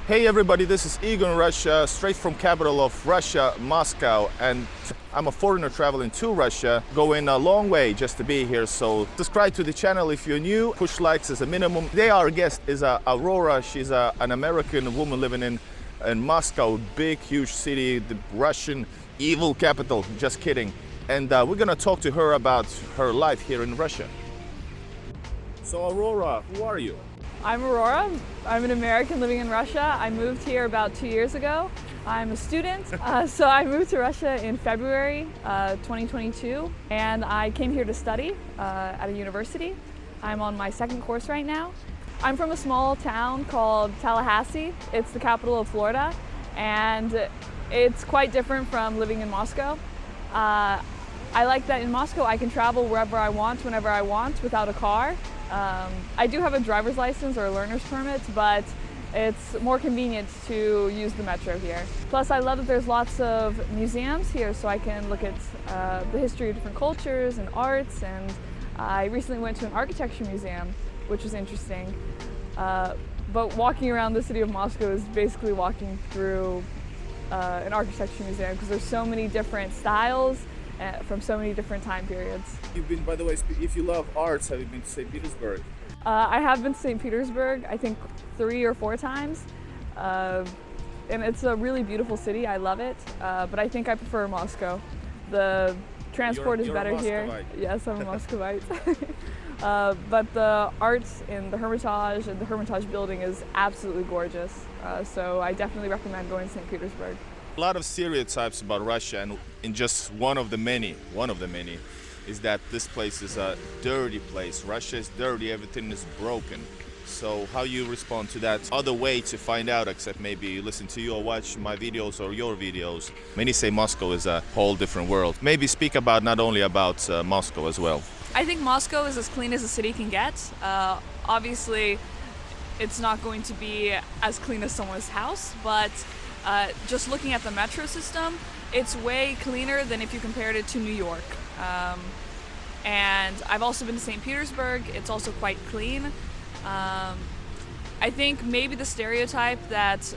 Hey everybody, this is Igor in Russia, straight from capital of Russia, Moscow, and I'm a foreigner traveling to Russia, going a long way just to be here. So subscribe to the channel if you're new, push likes as a minimum. Today our guest is Aurora. She's an American woman living in Moscow, big huge city, the Russian evil capital, just kidding. And we're gonna talk to her about her life here in Russia. So Aurora, who are you? I'm Aurora. I'm an American living in Russia. I moved here about 2 years ago. I'm a student, so I moved to Russia in February 2022, and I came here to study at a university. I'm on my second course right now. I'm from a small town called Tallahassee. It's the capital of Florida, and it's quite different from living in Moscow. I like that in Moscow I can travel wherever I want, whenever I want, without a car. I do have a driver's license or a learner's permit, but it's more convenient to use the metro here. Plus, I love that there's lots of museums here, so I can look at the history of different cultures and arts, and I recently went to an architecture museum, which was interesting. But walking around the city of Moscow is basically walking through an architecture museum, because there's so many different styles from so many different time periods. You've been, by the way, if you love arts, have you been to St. Petersburg? I have been to St. Petersburg, I think 3 or 4 times. And it's a really beautiful city, I love it. But I think I prefer Moscow. The transport is better here. Yes, I'm a Muscovite. But the art in the Hermitage and the Hermitage building is absolutely gorgeous. So I definitely recommend going to St. Petersburg. A lot of stereotypes about Russia, and in just one of the many, is that this place is a dirty place. Russia is dirty, everything is broken. So how you respond to that? Other way to find out, except maybe you listen to you or watch my videos or your videos. Many say Moscow is a whole different world. Maybe speak about not only about Moscow as well. I think Moscow is as clean as a city can get. Obviously, it's not going to be as clean as someone's house, but just looking at the metro system, it's way cleaner than if you compared it to New York. And I've also been to St. Petersburg. It's also quite clean. I think maybe the stereotype that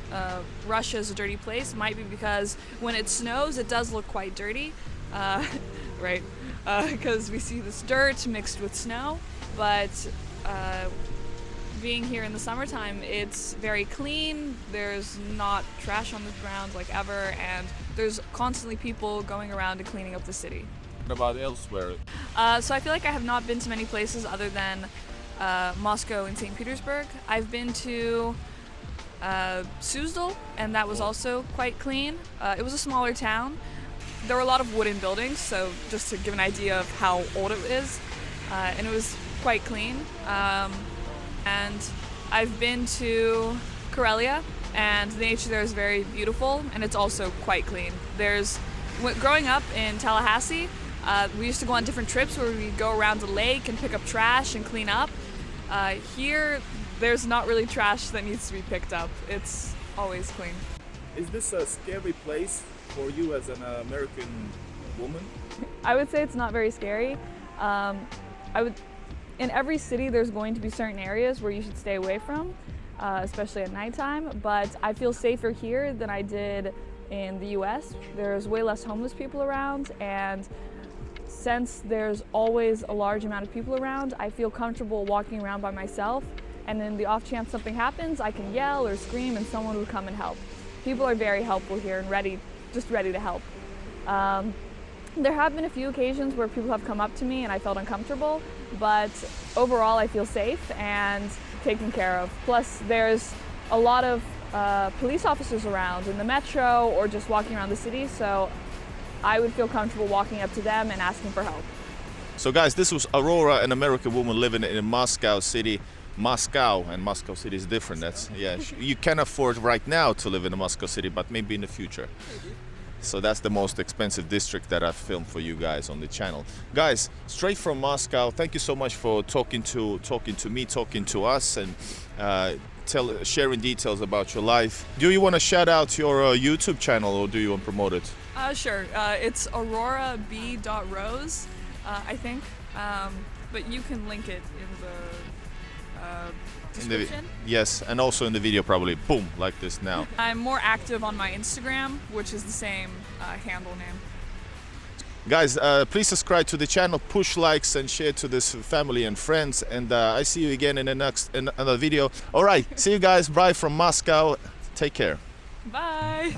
Russia is a dirty place might be because when it snows, it does look quite dirty, right? Because we see this dirt mixed with snow, but being here in the summertime, it's very clean. There's not trash on the ground like ever, and there's constantly people going around and cleaning up the city. What about elsewhere? So I feel like I have not been to many places other than Moscow and St. Petersburg. I've been to Suzdal, and that was also quite clean. It was a smaller town. There were a lot of wooden buildings, so just to give an idea of how old it is, and it was quite clean. And I've been to Karelia, and the nature there is very beautiful, and it's also quite clean. Growing up in Tallahassee, we used to go on different trips where we'd go around the lake and pick up trash and clean up. Here, there's not really trash that needs to be picked up. It's always clean. Is this a scary place for you as an American woman? I would say it's not very scary. In every city, there's going to be certain areas where you should stay away from, especially at nighttime, but I feel safer here than I did in the US. There's way less homeless people around, and since there's always a large amount of people around, I feel comfortable walking around by myself, and in the off chance something happens, I can yell or scream and someone will come and help. People are very helpful here and just ready to help. There have been a few occasions where people have come up to me and I felt uncomfortable, but overall I feel safe and taken care of. Plus there's a lot of police officers around in the metro or just walking around the city, so I would feel comfortable walking up to them and asking for help. So guys, this was Aurora, an American woman living in Moscow City. Moscow and Moscow City is different. You can afford right now to live in a Moscow City, but maybe in the future. So that's the most expensive district that I've filmed for you guys on the channel. Guys, straight from Moscow, thank you so much for talking to me, talking to us, and sharing details about your life. Do you want to shout out your YouTube channel, or do you want to promote it? Sure. It's aurorab.rose, I think. But you can link it in the description. Yes, and also in the video probably, boom, like this now. I'm more active on my Instagram, which is the same handle name. Guys, please subscribe to the channel, push likes and share to this family and friends, and I see you again in another video. All right, see you guys, bye from Moscow, take care. Bye.